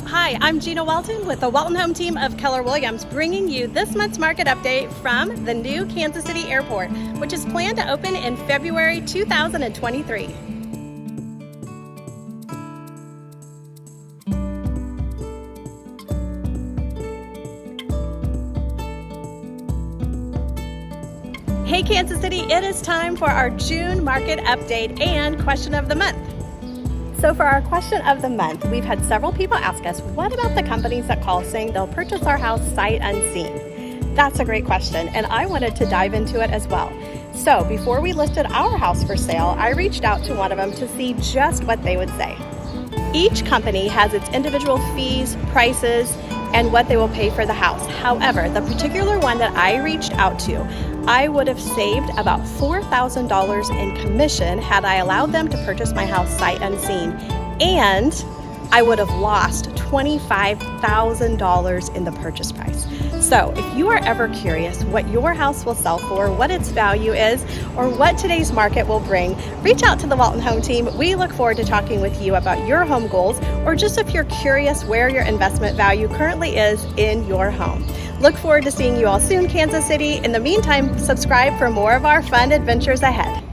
Hi, I'm Gina Walton with the Walton Home team of Keller Williams, bringing you this month's market update from the new Kansas City Airport, which is planned to open in February 2023. Hey Kansas City, it is time for our June market update and question of the month. So for our question of the month, we've had several people ask us, what about the companies that call saying they'll purchase our house sight unseen? That's a great question, and I wanted to dive into it as well. So before we listed our house for sale, I reached out to one of them to see just what they would say. Each company has its individual fees, prices, and what they will pay for the house. However, the particular one that I reached out to, I would have saved about $4,000 in commission had I allowed them to purchase my house sight unseen, and I would have lost $25,000 in the purchase price. So if you are ever curious what your house will sell for, what its value is, or what today's market will bring, reach out to the Walton Home team. We look forward to talking with you about your home goals, or just if you're curious where your investment value currently is in your home. Look forward to seeing you all soon, Kansas City. In the meantime, subscribe for more of our fun adventures ahead.